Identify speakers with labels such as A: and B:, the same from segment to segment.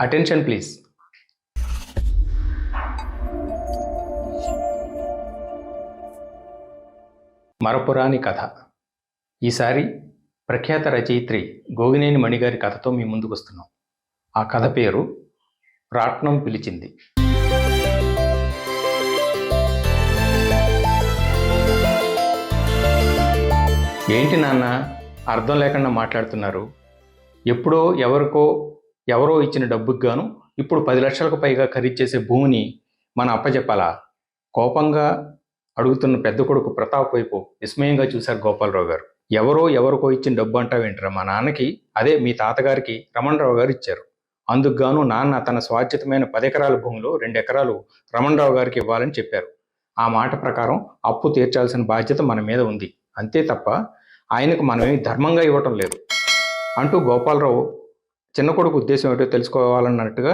A: Attention please. మరపురాని కథ. ఈసారి ప్రఖ్యాత రచయిత్రి గోగినేని మణిగారి కథతో మీ ముందుకు వస్తున్నాం. ఆ కథ పేరు రాట్నం పిలిచింది. ఏంటి నాన్న అర్థం లేకుండా మాట్లాడుతున్నారు? ఎప్పుడో ఎవరో ఇచ్చిన డబ్బుకి గాను ఇప్పుడు 10 లక్షలకు పైగా ఖరీదు చేసే భూమిని మన అప్పచెప్పాలా? కోపంగా అడుగుతున్న పెద్ద కొడుకు ప్రతాప్ వైపు విస్మయంగా చూశారు గోపాలరావు గారు. ఎవరికో ఇచ్చిన డబ్బు అంటావేంట్రా? మా నాన్నకి, అదే మీ తాతగారికి రమణరావు గారు ఇచ్చారు. అందుకు గాను నాన్న తన స్వాచ్ఛితమైన 10 ఎకరాల భూమిలో 2 ఎకరాలు రమణరావు గారికి ఇవ్వాలని చెప్పారు. ఆ మాట ప్రకారం అప్పు తీర్చాల్సిన బాధ్యత మన మీద ఉంది, అంతే తప్ప ఆయనకు మనమేమి ధర్మంగా ఇవ్వటం లేదు అంటూ గోపాలరావు చిన్న కొడుకు ఉద్దేశం ఏమిటో తెలుసుకోవాలన్నట్టుగా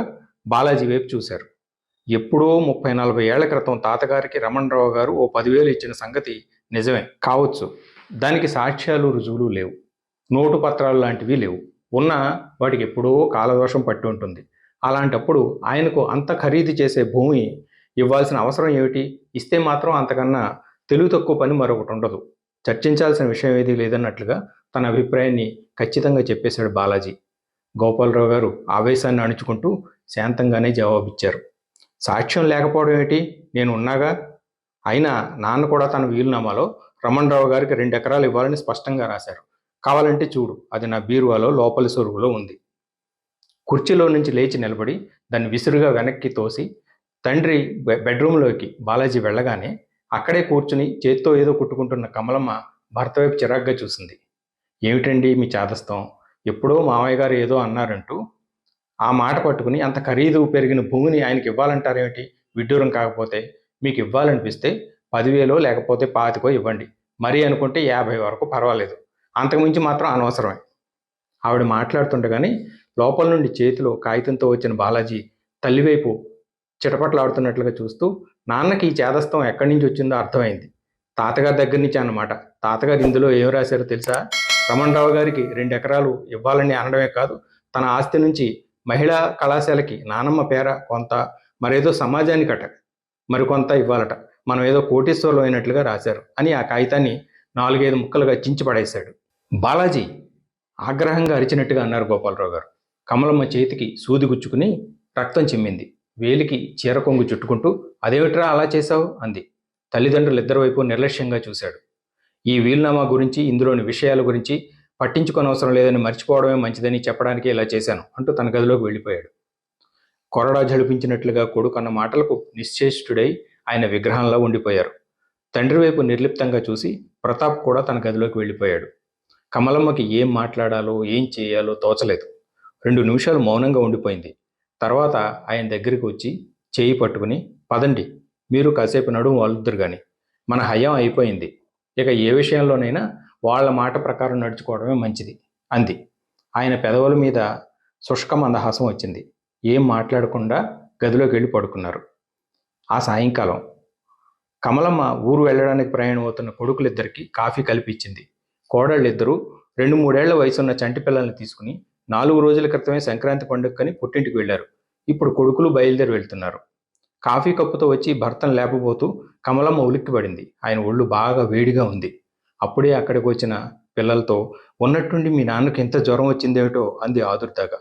A: బాలాజీ వైపు చూశారు. ఎప్పుడో 30-40 ఏళ్ల క్రితం తాతగారికి రమణరావు గారు ఓ 10,000 ఇచ్చిన సంగతి నిజమే కావచ్చు. దానికి సాక్ష్యాలు రుజువులు లేవు, నోటు పత్రాలు లాంటివి లేవు. ఉన్న వాటికి ఎప్పుడో కాలదోషం పట్టి ఉంటుంది. అలాంటప్పుడు ఆయనకు అంత ఖరీదు చేసే భూమి ఇవ్వాల్సిన అవసరం ఏమిటి? ఇస్తే మాత్రం అంతకన్నా తెలివి తక్కువ పని మరొకటి ఉండదు. చర్చించాల్సిన విషయం ఏదీ లేదన్నట్లుగా తన అభిప్రాయాన్ని ఖచ్చితంగా చెప్పేశాడు బాలాజీ. గోపాలరావు గారు ఆవేశాన్ని అణుచుకుంటూ శాంతంగానే జవాబిచ్చారు. సాక్ష్యం లేకపోవడం ఏమిటి? నేను ఉన్నాగా. అయినా నాన్న కూడా తన వీలునామాలో రమణరావు గారికి 2 ఎకరాలు ఇవ్వాలని స్పష్టంగా రాశారు. కావాలంటే చూడు, అది నా బీరువాలో లోపలి సొరుగులో ఉంది. కుర్చీలో నుంచి లేచి నిలబడి దాన్ని విసురుగా వెనక్కి తోసి తండ్రి బెడ్రూమ్లోకి బాలాజీ వెళ్ళగానే అక్కడే కూర్చుని చేత్తో ఏదో కుట్టుకుంటున్న కమలమ్మ భర్త వైపు చిరాగ్గా చూసింది. ఏమిటండి మీ చాదస్తం? ఎప్పుడో మామయ్య గారు ఏదో అన్నారంటూ ఆ మాట పట్టుకుని అంత ఖరీదు పెరిగిన భూమిని ఆయనకి ఇవ్వాలంటారేమిటి? విడ్డూరం కాకపోతే మీకు ఇవ్వాలనిపిస్తే 10,000 లేకపోతే 25,000 ఇవ్వండి, మరీ అనుకుంటే 50 వరకు పర్వాలేదు, అంతకుమించి మాత్రం అనవసరమే. ఆవిడ మాట్లాడుతుండగానే లోపల నుండి చేతిలో కాగితంతో వచ్చిన బాలాజీ తల్లివైపు చిటపట్లాడుతున్నట్లుగా చూస్తూ, నాన్నకి ఈ చేదస్తం ఎక్కడి నుంచి వచ్చిందో అర్థమైంది. తాతగారి దగ్గర నుంచి అన్నమాట. తాతగారు ఇందులో ఏం రాశారో తెలుసా? రమణరావు గారికి 2 ఎకరాలు ఇవ్వాలని అనడమే కాదు, తన ఆస్తి నుంచి మహిళా కళాశాలకి నానమ్మ పేర కొంత, మరేదో సమాజానికట మరికొంత ఇవ్వాలట. మనం ఏదో కోటీశ్వరులు అయినట్లుగా రాశారు అని ఆ కాగితాన్ని 4-5 ముక్కలుగా చించి పడేశాడు. బాలాజీ ఆగ్రహంగా అరిచినట్టుగా అన్నారు గోపాలరావు గారు. కమలమ్మ చేతికి సూది గుచ్చుకుని రక్తం చిమ్మింది. వేలికి చీర కొంగు చుట్టుకుంటూ, అదేమిట్రా అలా చేశావు అంది. తల్లిదండ్రులు ఇద్దరి వైపు నిర్లక్ష్యంగా చూశాడు. ఈ వీలునామా గురించి, ఇందులోని విషయాల గురించి పట్టించుకోనవసరం లేదని మర్చిపోవడమే మంచిదని చెప్పడానికి ఇలా చేశాను అంటూ తన గదిలోకి వెళ్ళిపోయాడు. కొరడా జడిపించినట్లుగా కొడుకు అన్న మాటలకు నిశ్చేష్టుడై ఆయన విగ్రహంలా ఉండిపోయారు. తండ్రి వైపు నిర్లిప్తంగా చూసి ప్రతాప్ కూడా తన గదిలోకి వెళ్ళిపోయాడు. కమలమ్మకి ఏం మాట్లాడాలో ఏం చేయాలో తోచలేదు. 2 నిమిషాలు మౌనంగా ఉండిపోయింది. తర్వాత ఆయన దగ్గరికి వచ్చి చేయి పట్టుకుని, పదండి, మీరు కాసేపు నడుము వాలుద్దరు గాని, మన హయాం అయిపోయింది, ఇక ఏ విషయంలోనైనా వాళ్ళ మాట ప్రకారం నడుచుకోవడమే మంచిది అంది. ఆయన పెదవుల మీద శుష్క మందహాసం వచ్చింది. ఏం మాట్లాడకుండా గదిలోకి వెళ్ళి పడుకున్నారు. ఆ సాయంకాలం కమలమ్మ ఊరు వెళ్ళడానికి ప్రయాణం అవుతున్న కొడుకులిద్దరికీ కాఫీ కలిపిచ్చింది. కోడళ్ళిద్దరూ 2-3 ఏళ్ల వయసున్న చంటి పిల్లల్ని తీసుకుని 4 రోజుల క్రితమే సంక్రాంతి పండుగకని పుట్టింటికి వెళ్లారు. ఇప్పుడు కొడుకులు బయలుదేరి వెళ్తున్నారు. కాఫీ కప్పుతో వచ్చి భర్తను లేపబోతూ కమలమ్మ ఉలిక్కిపడింది. ఆయన ఒళ్ళు బాగా వేడిగా ఉంది. అప్పుడే అక్కడికి వచ్చిన పిల్లలతో, ఉన్నట్టుండి మీ నాన్నకి ఎంత జ్వరం వచ్చిందేమిటో అంది ఆదుర్దాగా.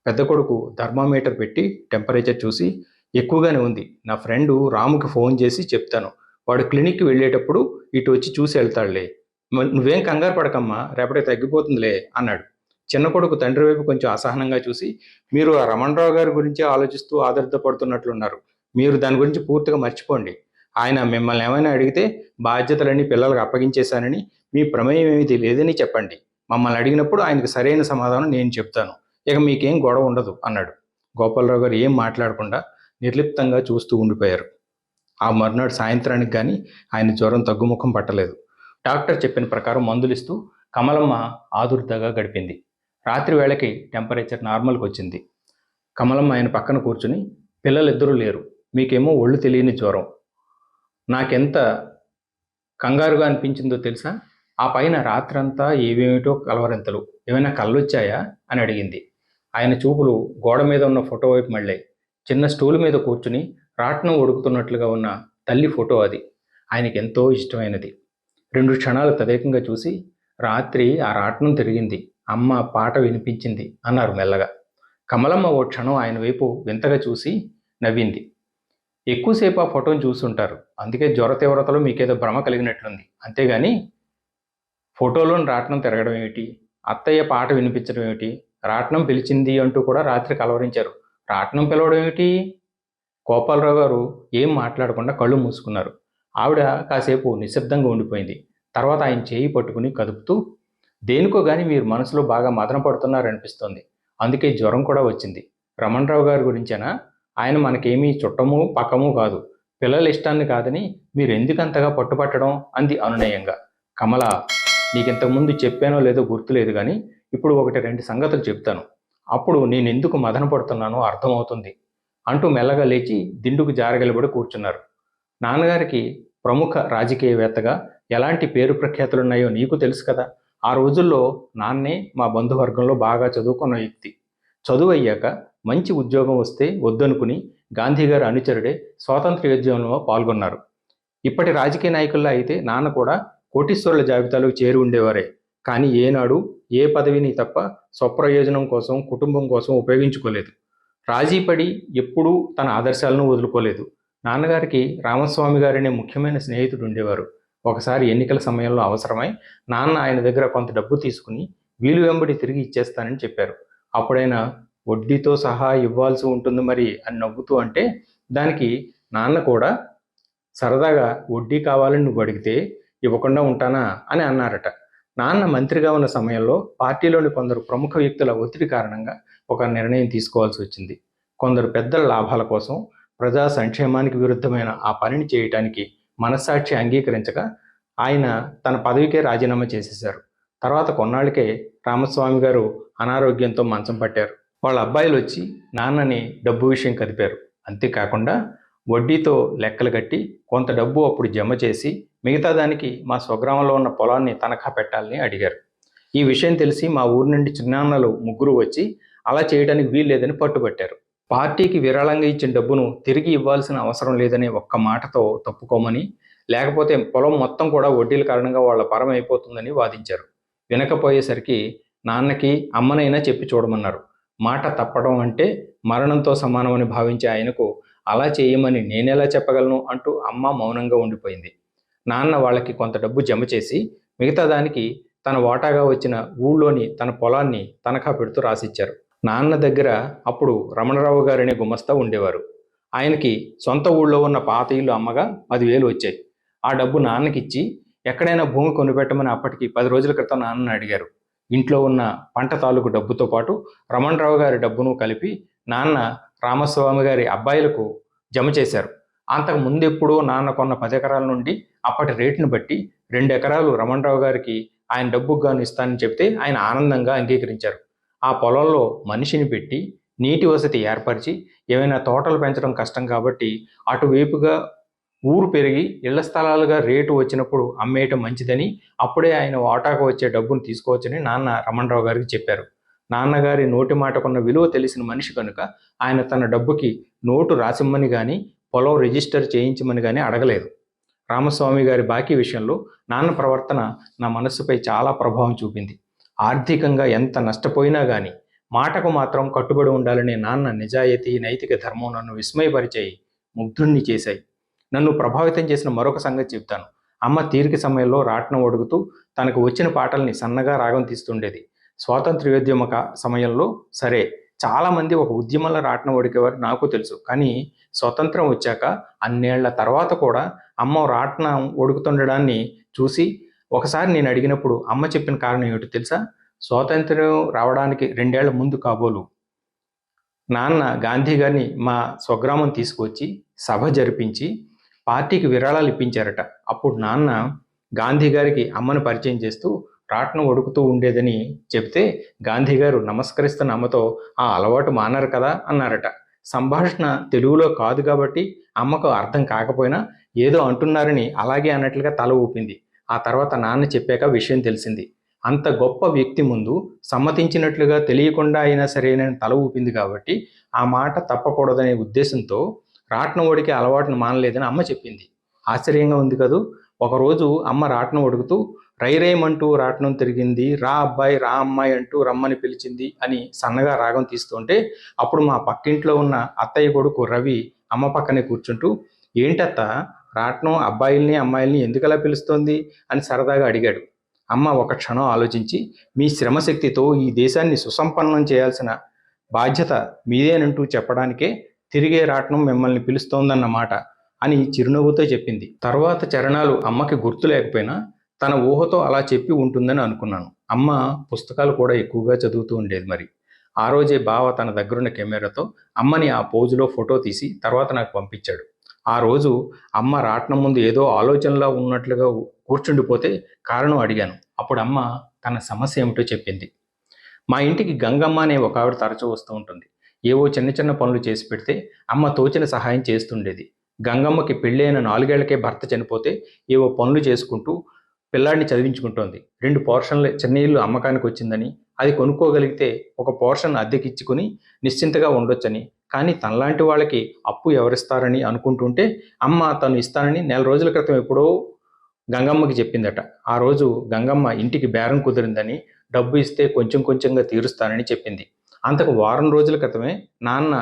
A: పెద్ద కొడుకు థర్మామీటర్ పెట్టి టెంపరేచర్ చూసి, ఎక్కువగానే ఉంది, నా ఫ్రెండు రాముకి ఫోన్ చేసి చెప్తాను, వాడు క్లినిక్కి వెళ్ళేటప్పుడు ఇటు వచ్చి చూసి వెళ్తాడులే, నువ్వేం కంగారు పడకమ్మా, రేపటికి తగ్గిపోతుందిలే అన్నాడు. చిన్న కొడుకు తండ్రి వైపు కొంచెం అసహనంగా చూసి, మీరు ఆ రమణరావు గారి గురించి ఆలోచిస్తూ ఆదుర్దపడుతున్నట్లున్నారు, మీరు దాని గురించి పూర్తిగా మర్చిపోండి. ఆయన మిమ్మల్ని ఏమైనా అడిగితే బాధ్యతలన్నీ పిల్లలకు అప్పగించేశానని, మీ ప్రమేయం ఏమిటి లేదని చెప్పండి. మమ్మల్ని అడిగినప్పుడు ఆయనకు సరైన సమాధానం నేను చెప్తాను, ఇక మీకేం గొడవ ఉండదు అన్నాడు. గోపాలరావు గారు ఏం మాట్లాడకుండా నిర్లిప్తంగా చూస్తూ ఉండిపోయారు. ఆ మర్నాడు సాయంత్రానికి కానీ ఆయన జ్వరం తగ్గుముఖం పట్టలేదు. డాక్టర్ చెప్పిన ప్రకారం మందులిస్తూ కమలమ్మ ఆదుర్దాగా గడిపింది. రాత్రి వేళకి టెంపరేచర్ నార్మల్కి వచ్చింది. కమలమ్మ ఆయన పక్కన కూర్చుని, పిల్లలిద్దరూ లేరు, మీకేమో ఒళ్ళు తెలియని జ్వరం, నాకెంత కంగారుగా అనిపించిందో తెలుసా? ఆ పైన రాత్రంతా ఏవేమిటో కలవరింతలు, ఏమైనా కళ్ళొచ్చాయా అని అడిగింది. ఆయన చూపులు గోడ మీద ఉన్న ఫోటో వైపు మళ్ళాయి. చిన్న స్టూల్ మీద కూర్చుని రాట్నం ఉడుకుతున్నట్లుగా ఉన్న తల్లి ఫోటో అది. ఆయనకి ఎంతో ఇష్టమైనది. 2 క్షణాలు తదేకంగా చూసి, రాత్రి ఆ రాట్నం తిరిగింది, అమ్మ పాట వినిపించింది అన్నారు మెల్లగా. కమలమ్మ ఓ క్షణం ఆయన వైపు వింతగా చూసి నవ్వింది. ఎక్కువసేపు ఆ ఫోటోని చూస్తుంటారు, అందుకే జ్వర తీవ్రతలో మీకేదో భ్రమ కలిగినట్లుంది. అంతేగాని ఫోటోలోని రాట్నం తిరగడం ఏమిటి, అత్తయ్య పాట వినిపించడం ఏమిటి, రాట్నం పిలిచింది అంటూ కూడా రాత్రి కలవరించారు. రాట్నం పిలవడం ఏమిటి? గోపాలరావు గారు ఏం మాట్లాడకుండా కళ్ళు మూసుకున్నారు. ఆవిడ కాసేపు నిశ్శబ్దంగా ఉండిపోయింది. తర్వాత ఆయన చేయి పట్టుకుని కదుపుతూ, దేనికో గాని మీరు మనసులో బాగా మదన పడుతున్నారనిపిస్తోంది. అందుకే జ్వరం కూడా వచ్చింది. రమణరావు గారి గురించేనా? ఆయన మనకేమీ చుట్టము పక్కము కాదు. పిల్లల ఇష్టాన్ని కాదని మీరు ఎందుకంతగా పట్టుపట్టడం అంది అనునయంగా. కమల, నీకింతకుముందు చెప్పానో లేదో గుర్తులేదు కానీ ఇప్పుడు 1-2 సంగతులు చెప్తాను. అప్పుడు నేనెందుకు మదన పడుతున్నానో అర్థమవుతుంది అంటూ మెల్లగా లేచి దిండుకు జారగలిబడి కూర్చున్నారు. నాన్నగారికి ప్రముఖ రాజకీయవేత్తగా ఎలాంటి పేరు ప్రఖ్యాతులున్నాయో నీకు తెలుసు కదా. ఆ రోజుల్లో నాన్నే మా బంధువర్గంలో బాగా చదువుకున్న వ్యక్తి. చదువు అయ్యాక మంచి ఉద్యోగం వస్తే వద్దనుకుని గాంధీగారి అనుచరుడే స్వాతంత్ర్యోద్యమంలో పాల్గొన్నారు. ఇప్పటి రాజకీయ నాయకుల్లో అయితే నాన్న కూడా కోటీశ్వరుల జాబితాలో చేరి ఉండేవారే. కానీ ఏనాడు ఏ పదవిని తప్ప స్వప్రయోజనం కోసం, కుటుంబం కోసం ఉపయోగించుకోలేదు. రాజీపడి ఎప్పుడూ తన ఆదర్శాలను వదులుకోలేదు. నాన్నగారికి రామస్వామి గారనే ముఖ్యమైన స్నేహితుడు ఉండేవారు. ఒకసారి ఎన్నికల సమయంలో అవసరమై నాన్న ఆయన దగ్గర కొంత డబ్బు తీసుకుని వీలు వెంబడి తిరిగి ఇచ్చేస్తానని చెప్పారు. అప్పుడైనా వడ్డీతో సహా ఇవ్వాల్సి ఉంటుంది మరి అని నవ్వుతూ అంటే, దానికి నాన్న కూడా సరదాగా వడ్డీ కావాలని నువ్వు అడిగితే ఇవ్వకుండా ఉంటానా అని అన్నారట. నాన్న మంత్రిగా ఉన్న సమయంలో పార్టీలోని కొందరు ప్రముఖ వ్యక్తుల ఒత్తిడి కారణంగా ఒక నిర్ణయం తీసుకోవాల్సి వచ్చింది. కొందరు పెద్దల లాభాల కోసం ప్రజా సంక్షేమానికి విరుద్ధమైన ఆ పనిని చేయటానికి మనస్సాక్షి అంగీకరించక ఆయన తన పదవికే రాజీనామా చేసేశారు. తర్వాత కొన్నాళ్ళకే రామస్వామి గారు అనారోగ్యంతో మంచం పట్టారు. వాళ్ళ అబ్బాయిలు వచ్చి నాన్నని డబ్బు విషయం కదిపారు. అంతేకాకుండా వడ్డీతో లెక్కలు కట్టి కొంత డబ్బు అప్పుడు జమ చేసి మిగతా దానికి మా స్వగ్రామంలో ఉన్న పొలాన్ని తనఖా పెట్టాలని అడిగారు. ఈ విషయం తెలిసి మా ఊరి నుండి చిన్నాన్నలు 3 వచ్చి అలా చేయడానికి వీల్లేదని పట్టుబట్టారు. పార్టీకి విరాళంగా ఇచ్చిన డబ్బును తిరిగి ఇవ్వాల్సిన అవసరం లేదనే ఒక్క మాటతో తప్పుకోమని, లేకపోతే పొలం మొత్తం కూడా వడ్డీల కారణంగా వాళ్ళ పరం అయిపోతుందని వాదించారు. వినకపోయేసరికి నాన్నకి అమ్మనైనా చెప్పి చూడమన్నారు. మాట తప్పడం అంటే మరణంతో సమానమని భావించే ఆయనకు అలా చేయమని నేనెలా చెప్పగలను అంటూ అమ్మ మౌనంగా ఉండిపోయింది. నాన్న వాళ్ళకి కొంత డబ్బు జమ చేసి మిగతా దానికి తన వాటాగా వచ్చిన ఊళ్ళోని తన పొలాన్ని తనఖా పెడుతూ రాసిచ్చారు. నాన్న దగ్గర అప్పుడు రమణరావు గారనే గుమస్తా ఉండేవారు. ఆయనకి సొంత ఊళ్ళో ఉన్న పాత ఇల్లు అమ్మగా 10,000 వచ్చాయి. ఆ డబ్బు నాన్నకిచ్చి ఎక్కడైనా భూమి కొనిపెట్టమని అప్పటికి 10 రోజుల క్రితం నాన్నని అడిగారు. ఇంట్లో ఉన్న పంట తాలూకు డబ్బుతో పాటు రమణరావు గారి డబ్బును కలిపి నాన్న రామస్వామి గారి అబ్బాయిలకు జమ చేశారు. అంతకు ముందెప్పుడో నాన్న కొన్న 10 ఎకరాల నుండి అప్పటి రేటును బట్టి 2 ఎకరాలు రమణరావు గారికి ఆయన డబ్బుకు గాను ఇస్తానని చెప్తే ఆయన ఆనందంగా అంగీకరించారు. ఆ పొలంలో మనిషిని పెట్టి నీటి వసతి ఏర్పరిచి, ఏమైనా తోటలు పెంచడం కష్టం కాబట్టి అటువైపుగా ఊరు పెరిగి ఇళ్ల స్థలాలుగా రేటు వచ్చినప్పుడు అమ్మేయటం మంచిదని, అప్పుడే ఆయన వాటాకు వచ్చే డబ్బును తీసుకోవచ్చని నాన్న రమణరావు గారికి చెప్పారు. నాన్నగారి నోటి మాటకున్న విలువ తెలిసిన మనిషి కనుక ఆయన తన డబ్బుకి నోటు రాసిమ్మని కానీ పొలం రిజిస్టర్ చేయించమని కానీ అడగలేదు. రామస్వామి గారి బాకీ విషయంలో నాన్న ప్రవర్తన నా మనస్సుపై చాలా ప్రభావం చూపింది. ఆర్థికంగా ఎంత నష్టపోయినా కానీ మాటకు మాత్రం కట్టుబడి ఉండాలనే నాన్న నిజాయితీ, నైతిక ధర్మం నన్ను విస్మయపరిచాయి, ముగ్ధుణ్ణి చేశాయి. నన్ను ప్రభావితం చేసిన మరొక సంగతి చెప్తాను. అమ్మ తీరిక సమయంలో రాట్నం అడుగుతూ తనకు వచ్చిన పాటల్ని సన్నగా రాగం తీస్తుండేది. స్వాతంత్ర్యోద్యమ సమయంలో సరే, చాలామంది ఒక ఉద్యమంలో రాట్నం ఒడికేవారు నాకు తెలుసు. కానీ స్వతంత్రం వచ్చాక అన్నేళ్ల తర్వాత కూడా అమ్మ రాట్నం ఒడుకుతుండడాన్ని చూసి ఒకసారి నేను అడిగినప్పుడు అమ్మ చెప్పిన కారణం ఏమిటో తెలుసా? స్వాతంత్ర్యం రావడానికి 2 ఏళ్ల ముందు కాబోలు నాన్న గాంధీ గారిని మా స్వగ్రామం తీసుకొచ్చి సభ జరిపించి పార్టీకి విరాళాలు ఇప్పించారట. అప్పుడు నాన్న గాంధీ గారికి అమ్మను పరిచయం చేస్తూ రాట్నం ఒడుకుతూ ఉండేదని చెప్తే గాంధీ గారు నమస్కరిస్తున్న అమ్మతో ఆ అలవాటు మానరు కదా అన్నారట. సంభాషణ తెలుగులో కాదు కాబట్టి అమ్మకు అర్థం కాకపోయినా ఏదో అంటున్నారని అలాగే అన్నట్లుగా తల ఊపింది. ఆ తర్వాత నాన్న చెప్పాక విషయం తెలిసింది. అంత గొప్ప వ్యక్తి ముందు సమ్మతించినట్లుగా తెలియకుండా అయినా సరే నేను తల ఊపింది కాబట్టి ఆ మాట తప్పకూడదనే ఉద్దేశంతో రాట్నం వడికే అలవాటును మానలేదని అమ్మ చెప్పింది. ఆశ్చర్యంగా ఉంది కదూ. ఒకరోజు అమ్మ రాట్నం వడుకుతూ రైరేమంటూ రాట్నం తిరిగింది, రా అబ్బాయి రా అమ్మాయి అంటూ రమ్మని పిలిచింది అని సన్నగా రాగం తీస్తుంటే అప్పుడు మా పక్కింట్లో ఉన్న అత్తయ్య కొడుకు రవి అమ్మ పక్కనే కూర్చుంటూ, ఏంటత్త రాట్నం అబ్బాయిల్ని అమ్మాయిల్ని ఎందుకలా పిలుస్తోంది అని సరదాగా అడిగాడు. అమ్మ ఒక క్షణం ఆలోచించి, మీ శ్రమశక్తితో ఈ దేశాన్ని సుసంపన్నం చేయాల్సిన బాధ్యత మీదేనంటూ చెప్పడానికే తిరిగే రాట్నం మిమ్మల్ని పిలుస్తోందన్నమాట అని చిరునవ్వుతో చెప్పింది. తర్వాత చరణాలు అమ్మకి గుర్తు లేకపోయినా తన ఊహతో అలా చెప్పి ఉంటుందని అనుకున్నాను. అమ్మ పుస్తకాలు కూడా ఎక్కువగా చదువుతూ ఉండేది. మరి ఆ రోజే బావ తన దగ్గరున్న కెమెరాతో అమ్మని ఆ పోజులో ఫోటో తీసి తర్వాత నాకు పంపించాడు. ఆ రోజు అమ్మ రాట్నం ముందు ఏదో ఆలోచనలో ఉన్నట్లుగా కూర్చుండిపోతే కారణం అడిగాను. అప్పుడు అమ్మ తన సమస్య ఏమిటో చెప్పింది. మా ఇంటికి గంగమ్మ అనే ఒక ఆవిడ తరచూ వస్తూ ఉంటుంది. ఏవో చిన్న చిన్న పనులు చేసి పెడితే అమ్మ తోచిన సహాయం చేస్తుండేది. గంగమ్మకి పెళ్ళైన 4 ఏళ్లకే భర్త చనిపోతే ఏవో పనులు చేసుకుంటూ పిల్లాడిని చదివించుకుంటోంది. 2 పోర్షన్ల చిన్న ఇల్లు అమ్మకానికి వచ్చిందని, అది కొనుక్కోగలిగితే ఒక పోర్షన్ అద్దెకిచ్చుకుని నిశ్చింతగా ఉండొచ్చని, కానీ తనలాంటి వాళ్ళకి అప్పు ఎవరిస్తారని అనుకుంటుంటే అమ్మ తను ఇస్తానని నెల రోజుల క్రితం ఎప్పుడో గంగమ్మకి చెప్పిందట. ఆ రోజు గంగమ్మ ఇంటికి బేరం కుదిరిందని, డబ్బు ఇస్తే కొంచెం కొంచెంగా తీరుస్తానని చెప్పింది. అంతకు వారం రోజుల క్రితమే నాన్న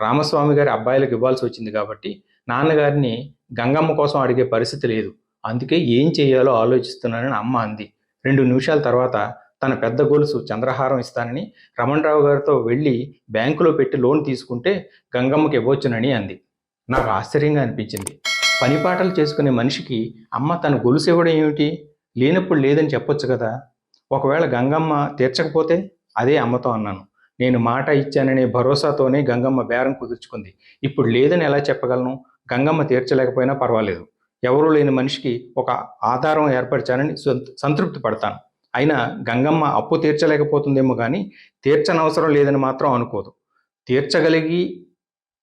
A: రామస్వామి గారి అబ్బాయిలకు ఇవ్వాల్సి వచ్చింది కాబట్టి నాన్నగారిని గంగమ్మ కోసం అడిగే పరిస్థితి లేదు. అందుకే ఏం చేయాలో ఆలోచిస్తున్నానని అమ్మ అంది. 2 నిమిషాల తర్వాత తన పెద్ద గొలుసు చంద్రహారం ఇస్తానని రమణరావు గారితో వెళ్ళి బ్యాంకులో పెట్టి లోన్ తీసుకుంటే గంగమ్మకి ఇవ్వొచ్చునని అంది. నాకు ఆశ్చర్యంగా అనిపించింది. పనిపాటలు చేసుకునే మనిషికి అమ్మ తన గొలుసు ఇవ్వడం ఏమిటి? లేనప్పుడు లేదని చెప్పొచ్చు కదా. ఒకవేళ గంగమ్మ తీర్చకపోతే? అదే అమ్మతో అన్నాను. నేను మాట ఇచ్చాననే భరోసాతోనే గంగమ్మ బేరం కుదుర్చుకుంది. ఇప్పుడు లేదని ఎలా చెప్పగలను? గంగమ్మ తీర్చలేకపోయినా పర్వాలేదు. ఎవరూ లేని మనిషికి ఒక ఆధారం ఏర్పరిచానని సంతృప్తి పడతాను. అయినా గంగమ్మ అప్పు తీర్చలేకపోతుందేమో కానీ తీర్చనవసరం లేదని మాత్రం అనుకోదు.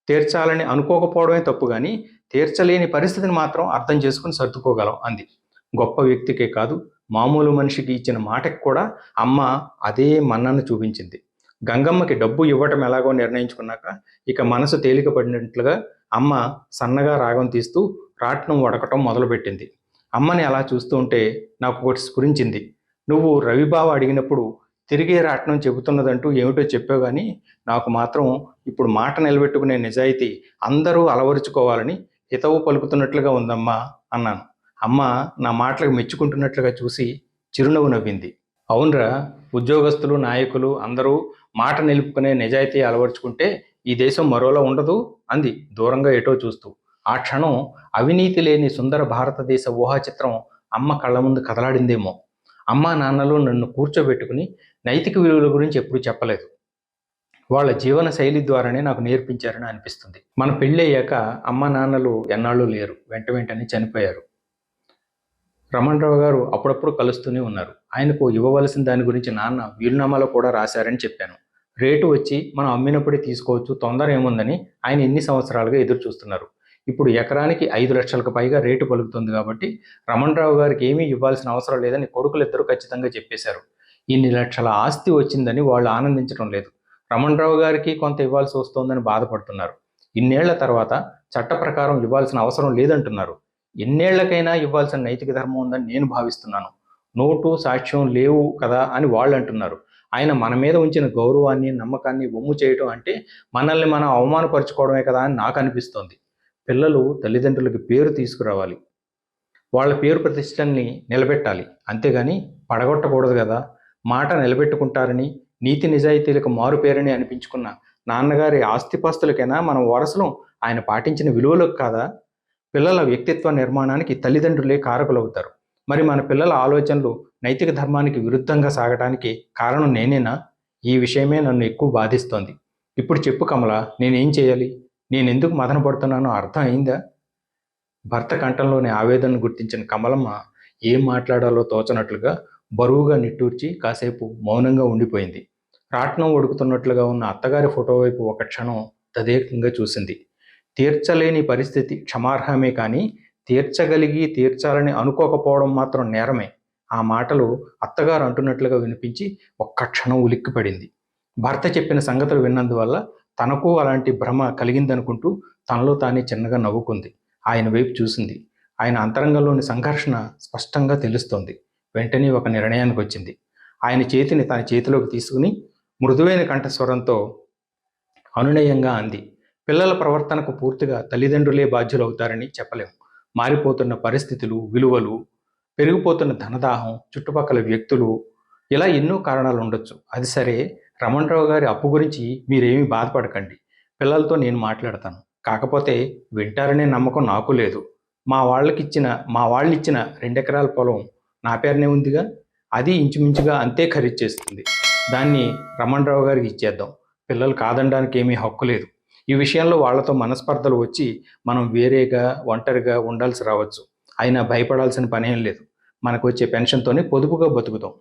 A: తీర్చాలని అనుకోకపోవడమే తప్పు, కానీ తీర్చలేని పరిస్థితిని మాత్రం అర్థం చేసుకుని సర్దుకోగలం అంది. గొప్ప వ్యక్తికే కాదు, మామూలు మనిషికి ఇచ్చిన మాటకి కూడా అమ్మ అదే మన్నను చూపించింది. గంగమ్మకి డబ్బు ఇవ్వటం ఎలాగో నిర్ణయించుకున్నాక ఇక మనసు తేలికపడినట్లుగా అమ్మ సన్నగా రాగం తీస్తూ రాట్నం వడకటం మొదలుపెట్టింది. అమ్మని అలా చూస్తూ ఉంటే నాకు ఒకటి స్ఫురించింది. నువ్వు రవిబావ అడిగినప్పుడు తిరిగే రాట్నం చెబుతున్నదంటూ ఏమిటో చెప్పావు, కానీ నాకు మాత్రం ఇప్పుడు మాట నిలబెట్టుకునే నిజాయితీ అందరూ అలవరుచుకోవాలని హితవు పలుకుతున్నట్లుగా ఉందమ్మా అన్నాను. అమ్మ నా మాటలకు మెచ్చుకుంటున్నట్లుగా చూసి చిరునవ్వు నవ్వింది. అవునరా, ఉద్యోగస్తులు నాయకులు అందరూ మాట నిలుపుకునే నిజాయితీ అలవర్చుకుంటే ఈ దేశం మరోలా ఉండదు అంది దూరంగా ఎటో చూస్తూ. ఆ క్షణం అవినీతి లేని సుందర భారతదేశ ఊహాచిత్రం అమ్మ కళ్ళ ముందు కదలాడిందేమో. అమ్మా నాన్నలు నన్ను కూర్చోబెట్టుకుని నైతిక విలువల గురించి ఎప్పుడూ చెప్పలేదు. వాళ్ళ జీవన శైలి ద్వారానే నాకు నేర్పించారని అనిపిస్తుంది. మన పెళ్ళయ్యాక అమ్మ నాన్నలు ఎన్నాళ్ళు లేరు, వెంటనే చనిపోయారు. రమణరావు గారు అప్పుడప్పుడు కలుస్తూనే ఉన్నారు. ఆయనకు ఇవ్వవలసిన దాని గురించి నాన్న వీలునామాలో కూడా రాశారని చెప్పాను. రేటు వచ్చి మనం అమ్మినప్పుడే తీసుకోవచ్చు, తొందర ఏముందని ఆయన ఎన్ని సంవత్సరాలుగా ఎదురు చూస్తున్నారు. ఇప్పుడు ఎకరానికి 5 లక్షలకు పైగా రేటు పలుకుతుంది కాబట్టి రమణరావు గారికి ఏమీ ఇవ్వాల్సిన అవసరం లేదని కొడుకులిద్దరూ ఖచ్చితంగా చెప్పేశారు. ఇన్ని లక్షల ఆస్తి వచ్చిందని వాళ్ళు ఆనందించడం లేదు. రమణరావు గారికి కొంత ఇవ్వాల్సి వస్తోందని బాధపడుతున్నారు. ఇన్నేళ్ల తర్వాత చట్ట ప్రకారం ఇవ్వాల్సిన అవసరం లేదంటున్నారు. ఎన్నేళ్లకైనా ఇవ్వాల్సిన నైతిక ధర్మం ఉందని నేను భావిస్తున్నాను. నోటు సాక్ష్యం లేవు కదా అని వాళ్ళు అంటున్నారు. ఆయన మన మీద ఉంచిన గౌరవాన్ని నమ్మకాన్ని వమ్ము చేయటం అంటే మనల్ని మనం అవమానపరుచుకోవడమే కదా అని నాకు అనిపిస్తోంది. పిల్లలు తల్లిదండ్రులకి పేరు తీసుకురావాలి, వాళ్ళ పేరు ప్రతిష్టల్ని నిలబెట్టాలి, అంతేగాని పడగొట్టకూడదు కదా. మాట నిలబెట్టుకుంటారని నీతి నిజాయితీలకు మారు పేరని అనిపించుకున్న నాన్నగారి ఆస్తిపాస్తులకైనా మనం వారసులం. ఆయన పాటించిన విలువలకు కాదా? పిల్లల వ్యక్తిత్వ నిర్మాణానికి తల్లిదండ్రులే కారకులవుతారు. మరి మన పిల్లల ఆలోచనలు నైతిక ధర్మానికి విరుద్ధంగా సాగడానికి కారణం నేనేనా? ఈ విషయమే నన్ను ఎక్కువ బాధిస్తోంది. ఇప్పుడు చెప్పు కమల, నేనేం చేయాలి? నేనెందుకు మదన పడుతున్నానో అర్థం అయిందా? భర్త కంఠంలోని ఆవేదనను గుర్తించిన కమలమ్మ ఏం మాట్లాడాలో తోచనట్లుగా బరువుగా నిట్టూర్చి కాసేపు మౌనంగా ఉండిపోయింది. రాట్నం ఉడుకుతున్నట్లుగా ఉన్న అత్తగారి ఫోటో వైపు ఒక క్షణం తదేకంగా చూసింది. తీర్చలేని పరిస్థితి క్షమార్హమే, కానీ తీర్చగలిగి తీర్చాలని అనుకోకపోవడం మాత్రం నేరమే. ఆ మాటలు అత్తగారు అంటున్నట్లుగా వినిపించి ఒక్క క్షణం ఉలిక్కిపడింది. భర్త చెప్పిన సంగతులు విన్నందువల్ల తనకు అలాంటి భ్రమ కలిగిందనుకుంటూ తనలో తానే చిన్నగా నవ్వుకుంది. ఆయన వైపు చూసింది. ఆయన అంతరంగంలోని సంఘర్షణ స్పష్టంగా తెలుస్తోంది. వెంటనే ఒక నిర్ణయానికి వచ్చింది. ఆయన చేతిని తన చేతిలోకి తీసుకుని మృదువైన కంఠస్వరంతో అనునయంగా అంది. పిల్లల ప్రవర్తనకు పూర్తిగా తల్లిదండ్రులే బాధ్యులవుతారని చెప్పలేం. మారిపోతున్న పరిస్థితులు, విలువలు, పెరిగిపోతున్న ధనదాహం, చుట్టుపక్కల వ్యక్తులు, ఇలా ఎన్నో కారణాలు ఉండొచ్చు. అది సరే, రమణరావు గారి అప్పు గురించి మీరేమీ బాధపడకండి. పిల్లలతో నేను మాట్లాడతాను. కాకపోతే వింటారనే నమ్మకం నాకు లేదు. మా వాళ్ళిచ్చిన 2 ఎకరాల పొలం నా పేరునే ఉందిగా, అది ఇంచుమించుగా అంతే ఖరీదు చేస్తుంది. దాన్ని రమణరావు గారికి ఇచ్చేద్దాం. పిల్లలు కాదనడానికి ఏమీ హక్కు లేదు. ఈ విషయంలో వాళ్ళతో మనస్పర్ధలు వచ్చి మనం వేరేగా, ఒంటరిగా ఉండాల్సి రావచ్చు. అయినా భయపడాల్సిన పనేం లేదు. మనకు వచ్చే పెన్షన్తోనే పొదుపుగా బతుకుతాం.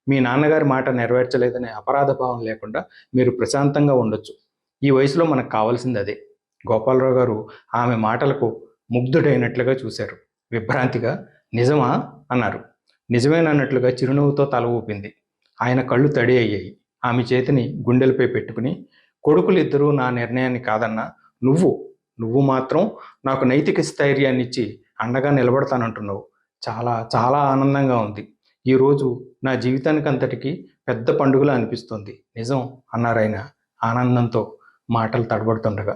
A: మీ నాన్నగారి మాట నెరవేర్చలేదనే అపరాధ భావం లేకుండా మీరు ప్రశాంతంగా ఉండొచ్చు. ఈ వయసులో మనకు కావాల్సింది అదే. గోపాలరావు గారు ఆమె మాటలకు ముగ్ధుడైనట్లుగా చూశారు. విభ్రాంతిగా నిజమా అన్నారు. నిజమేనన్నట్లుగా చిరునవ్వుతో తల ఊపింది. ఆయన కళ్ళు తడి అయ్యాయి. ఆమె చేతిని గుండెలపై పెట్టుకుని, కొడుకులిద్దరూ నా నిర్ణయాన్ని కాదన్నా, నువ్వు మాత్రం నాకు నైతిక స్థైర్యాన్ని ఇచ్చి అండగా నిలబడతానంటున్నావు. చాలా చాలా ఆనందంగా ఉంది. ఈరోజు నా జీవితానికి అంతటికీ పెద్ద పండుగలా అనిపిస్తోంది. నిజం అన్నారాయన ఆనందంతో మాటలు తడబడుతుండగా.